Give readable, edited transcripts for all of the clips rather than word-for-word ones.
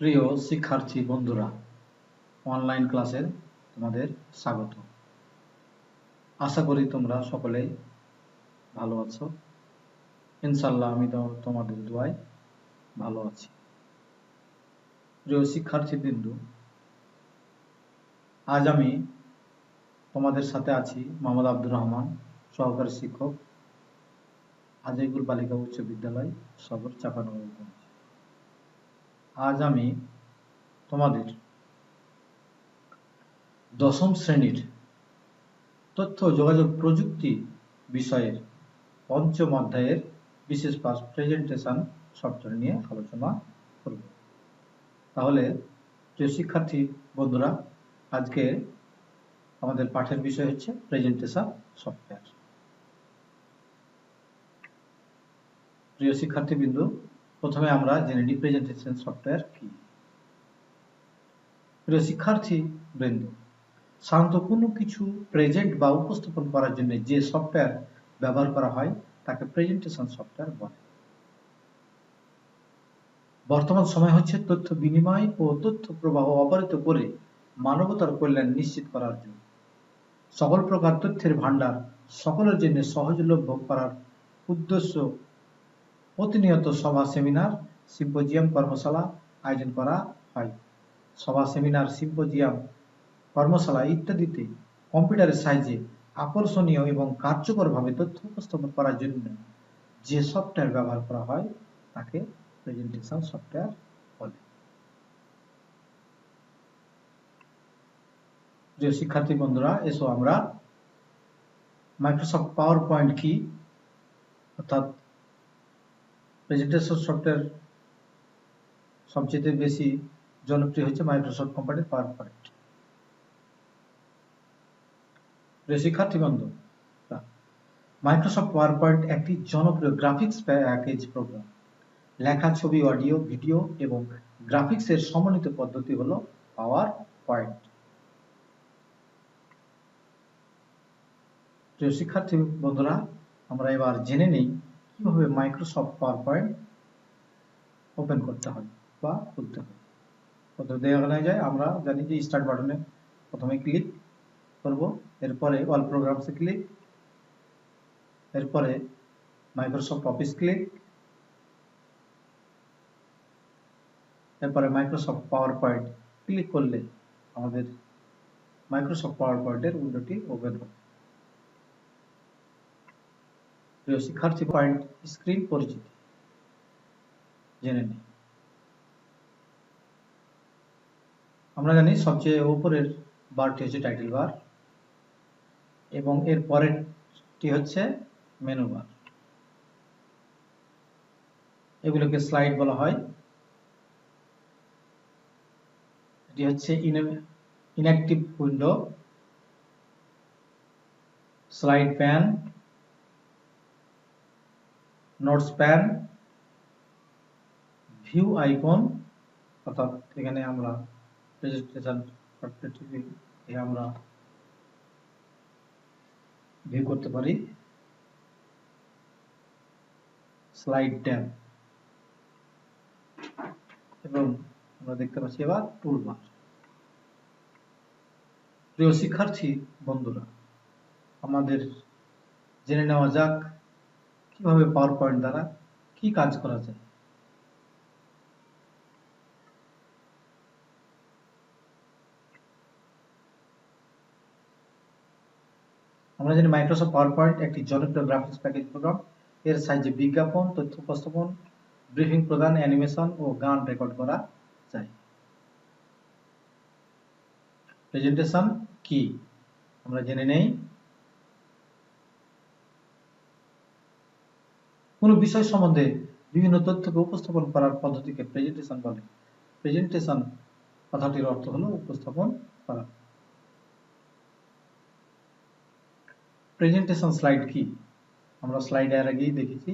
প্রিয় শিক্ষার্থী বন্ধুরা, অনলাইন ক্লাসে তোমাদের স্বাগত। আশা করি তোমরা সকলেই ভালো আছো। ইনশাআল্লাহ আমি তোমাদের দোয়ায় ভালো আছি। প্রিয় শিক্ষার্থীবৃন্দ, আজ আমি তোমাদের সাথে আছি মোহাম্মদ আব্দুর রহমান, সহকারী শিক্ষক, আজিকুল বালিকা উচ্চ বিদ্যালয়, সদর চাঁপাইনবাবগঞ্জ। আজ আমি তোমাদের দশম শ্রেণীর তথ্য ও যোগাযোগ প্রযুক্তি বিষয়ের পঞ্চম অধ্যায়ের বিশেষ পাঠ প্রেজেন্টেশন সফটওয়্যার নিয়ে আলোচনা করব। তাহলে প্রিয় শিক্ষার্থী বন্ধুরা, আজকে আমাদের পাঠের বিষয় হচ্ছে প্রেজেন্টেশন সফটওয়্যার। প্রিয় শিক্ষার্থীবৃন্দ, প্রথমে আমরা জেনে নিই প্রেজেন্টেশন সফটওয়্যার কি। প্রিয় শিক্ষার্থীবৃন্দ, সাধারণত কোনো কিছু প্রেজেন্ট বা উপস্থাপন করার জন্য যে সফটওয়্যার ব্যবহার করা হয় তাকে প্রেজেন্টেশন সফটওয়্যার বলে। বর্তমান সময় হচ্ছে তথ্য বিনিময় ও তথ্য প্রবাহ অবারিত করে মানবতার কল্যাণ নিশ্চিত করার জন্য সকল প্রকার তথ্যের ভান্ডার সকলের জন্য সহজলভ্য করার উদ্দেশ্য প্রতিনিয়ত সভা, সেমিনার, সিম্পোজিয়াম, কর্মশালা আয়োজন করা হয়। সভা, সেমিনার, সিম্পোজিয়াম, কর্মশালা ইত্যাদিতে কম্পিউটারের সাহায্যে আকর্ষণীয় এবং কার্যকরভাবে তথ্য উপস্থাপন করার জন্য যে সফটওয়্যার ব্যবহার করা হয় তাকে প্রেজেন্টেশন সফটওয়্যার বলে। প্রিয় শিক্ষার্থী বন্ধুরা, এসো আমরা মাইক্রোসফট পাওয়ার পয়েন্ট কি, অর্থাৎ প্রেজেন্টেশন সফটওয়্যার সবচেয়ে বেশি জনপ্রিয় হচ্ছে মাইক্রোসফট কোম্পানির পাওয়ার পয়েন্ট। প্রিয় শিক্ষার্থী বন্ধু, মাইক্রোসফট পাওয়ার পয়েন্ট একটি জনপ্রিয় গ্রাফিক্স প্যাকেজ প্রোগ্রাম। লেখা, ছবি, অডিও, ভিডিও এবং গ্রাফিক্সের সমন্বিত পদ্ধতি হলো পাওয়ার পয়েন্ট। প্রিয় শিক্ষার্থী বন্ধুরা, আমরা এবার জেনে নিই কিভাবে মাইক্রোসফট পাওয়ার পয়েন্ট ওপেন করতে হয় বা খুলতে হয়। পদ্ধতি দেখানো যায়। আমরা জানি যে স্টার্ট বাটনে প্রথমে ক্লিক করব, এরপরে অল প্রোগ্রামসে ক্লিক, এরপরে মাইক্রোসফট অফিস ক্লিক, এরপরে মাইক্রোসফট পাওয়ার পয়েন্ট ক্লিক করলে আমাদের মাইক্রোসফট পাওয়ার পয়েন্টের উইন্ডোটি ওপেন হবে। প্রিয় শিক্ষার্থী, পয়েন্ট স্ক্রিন পরিচিতি জেনে নিই। আমরা জানি সবচেয়ে উপরের বারটি হচ্ছে টাইটেল বার এবং এর পরেরটি হচ্ছে মেনু বার। এগুলোকে স্লাইড বলা হয়। এটি হচ্ছে inactive window, slide pan, notes pan, view icon, অর্থাৎ এখানে আমরা প্রেজেন্টেশন সফটওয়্যারটি আমরা ভিউ করতে পারি, স্লাইড ট্যাব এবং আমরা দেখতে পাচ্ছি এবার টুলবার। প্রিয় শিক্ষার্থী বন্ধুরা, আমাদের জেনে নেওয়া যাক কিভাবে পাওয়ার পয়েন্ট দ্বারা কি কাজ করা যায়। আমরা জানি মাইক্রোসফট পাওয়ার পয়েন্ট একটি জনপ্রিয় গ্রাফিক্স প্যাকেজ প্রোগ্রাম। এর সাহায্যে বিজ্ঞাপন, তথ্য উপস্থাপন, ব্রিফিং প্রদান, অ্যানিমেশন ও গান রেকর্ড করা যায়। প্রেজেন্টেশন কি আমরা জেনে নেই। কোনো বিষয় সম্বন্ধে বিভিন্ন তথ্যকে উপস্থাপন করার পদ্ধতিকে প্রেজেন্টেশন বলে। প্রেজেন্টেশন কথাটির অর্থ হলো উপস্থাপন করা। প্রেজেন্টেশন স্লাইড কি আমরা স্লাইড এর আগেই দেখেছি।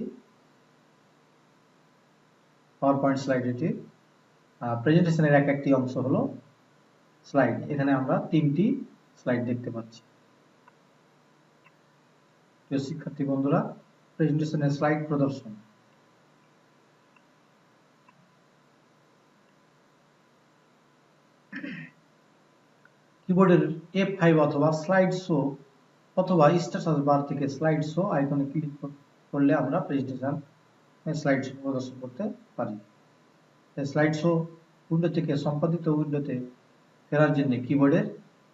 পাওয়ার পয়েন্ট স্লাইড এটি প্রেজেন্টেশনের একটি অংশ হলো স্লাইড। এখানে আমরা 3টি স্লাইড দেখতে পাচ্ছি। প্রিয় শিক্ষার্থী বন্ধুরা, প্রেজেন্টেশনের স্লাইড প্রদর্শন। কিবোর্ডের F5 অথবা স্লাইড শো অথবা স্ট্যাটাস বার থেকে স্লাইড শো আইকনে ক্লিক করলে আমরা প্রেজেন্টেশন স্লাইড শো প্রদর্শন করতে পারি। স্লাইড শো উইন্ডো থেকে সম্পাদিত উইন্ডোতে ফেরার জন্য কিবোর্ডের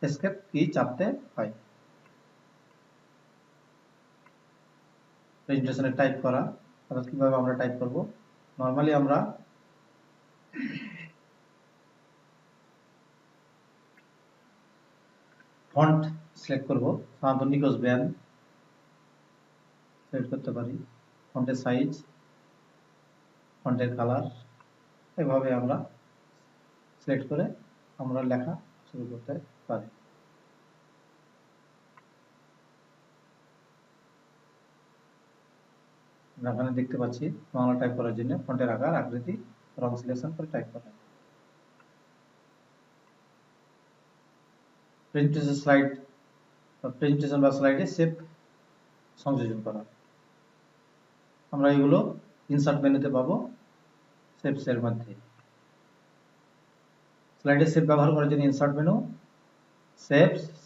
এস্কেপ কি চাপতে হয়। প্রেজেন্টেশনে টাইপ করা, অর্থাৎ কিভাবে আমরা টাইপ করব। নরমালি আমরা ফন্ট সিলেক্ট করব, সাধারণত নিকোস ব্যান সিলেক্ট করতে পারি, ফন্টের সাইজ, ফন্টের কালার, এভাবে আমরা সিলেক্ট করে আমরা লেখা শুরু করতে পারি। আমরা এখানে দেখতে পাচ্ছি বাংলা টাইপ করার জন্য ফন্টের আকার, আকৃতি, রং সিলেকশন করে টাইপ করা। প্রেজেন্টেশন বা স্লাইডে শেপ সংযোজন করা, আমরা এগুলো ইনসার্ট মেনুতে পাবো, শেপস এর মধ্যে। স্লাইডে শেপ ব্যবহার করার জন্য ইনসার্ট মেনু,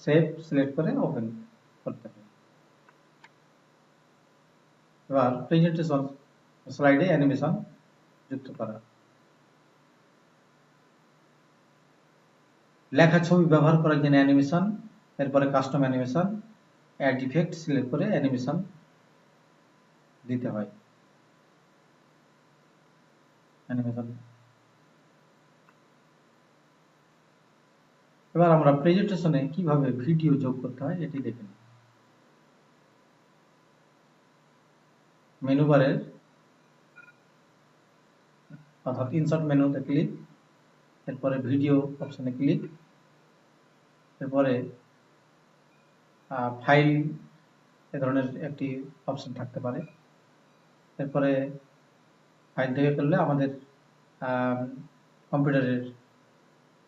শেপ সিলেক্ট করে ওপেন করতে হবে। এবার প্রেজেন্টেশন স্লাইডে অ্যানিমেশন যুক্ত করা, লেখা ছবি ব্যবহার করার জন্য অ্যানিমেশন, এরপরে custom animation, add effect select করে অ্যানিমেশন দিতে হয়। এবার আমরা প্রেজেন্টেশনে কিভাবে ভিডিও যোগ করতে হয় এটি দেখে নিই। মেনু বারের অর্থাৎ ইনসার্ট মেনুতে ক্লিক, এরপরে ভিডিও অপশনে ক্লিক, এরপরে ফাইল এ ধরনের একটি অপশন থাকতে পারে। এরপরে ফাইল থেকে করলে আমাদের কম্পিউটারের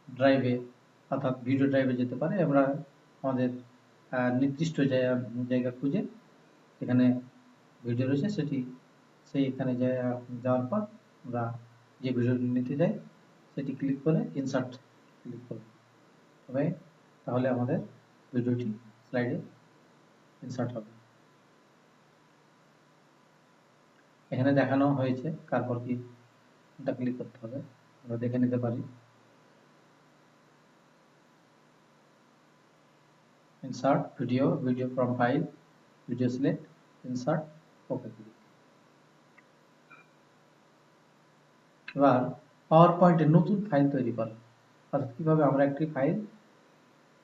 ড্রাইভে অর্থাৎ ভিডিও ড্রাইভে যেতে পারে। আমরা আমাদের নির্দিষ্ট জায়গা খুঁজে এখানে ভিডিও রয়েছে সেইখানে যাওয়ার পর আমরা যে ভিডিওটি নিতে যাই সেটি ক্লিক করে ইনসার্ট ক্লিক করব, তাহলে আমাদের ভিডিওটি স্লাইডে ইনসার্ট হবে। এখানে দেখানো হয়েছে তারপর কি এটা ক্লিক করতে হবে, আমরা দেখে নিতে পারি। Insert video from file, video select, insert, okay click. এবার পাওয়ার পয়েন্টে নতুন ফাইল তৈরি করা, অর্থাৎ কিভাবে আমরা একটি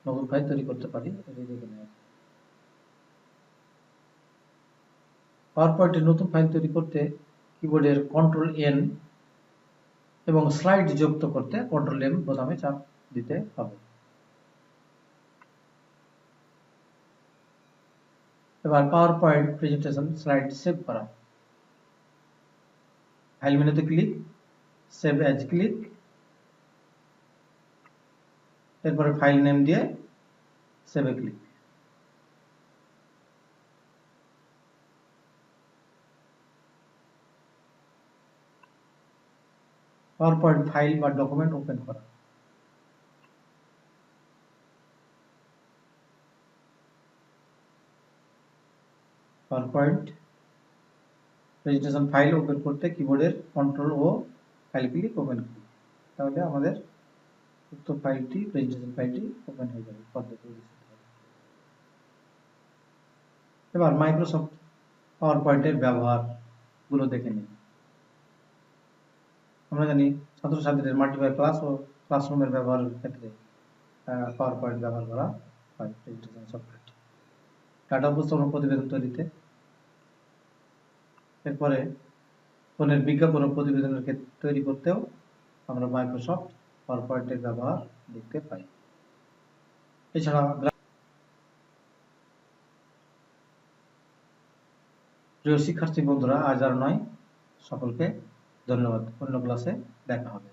নতুন ফাইল তৈরি করতে পারি এটি দেখে নেওয়া। পাওয়ার পয়েন্টে নতুন ফাইল তৈরি করতে কিবোর্ডের কন্ট্রোল এন এবং স্লাইড যুক্ত করতে কন্ট্রোল এম বোতামে চাপ দিতে হবে। এবার power point presentation slide save করা, ফাইল মেনুতে ক্লিক, সেভ অ্যাজ ক্লিক, এরপরে ফাইল নেম দিয়ে সেভে ক্লিক। পাওয়ার পয়েন্ট ফাইল বা ডকুমেন্ট ওপেন করা, power point presentation file open করতে কিবোর্ডের কন্ট্রোল ও ফাইল ক্লিক, ওপেন ক্লিক, তাহলে আমাদের উক্ত ফাইলটি প্রেজেন্টেশন ফাইলটি ওপেন হয়ে যাবে পদ্ধতি। এবার মাইক্রোসফট পাওয়ার পয়েন্টের ব্যবহার গুলো দেখে নিই। আমরা জানি ছাত্রছাত্রীদের মাল্টিপ্লাই ক্লাস ও ক্লাসরুমের ব্যবহারের ক্ষেত্রে পাওয়ার পয়েন্ট ব্যবহার করা হয় প্রেজেন্টেশন সফটওয়্যারটি। ডাটা উপস্থাপন প্রতিবেদন তৈরিতে, এরপরে ফোনের বিজ্ঞাপন ও প্রতিবেদনের ক্ষেত্রে তৈরি করতেও আমরা মাইক্রোসফট পাওয়ার পয়েন্টের ব্যবহার দেখতে পাই। এছাড়া প্রিয় শিক্ষার্থী বন্ধুরা, আজ আর নয়, সকলকে ধন্যবাদ। অন্য ক্লাসে দেখা হবে।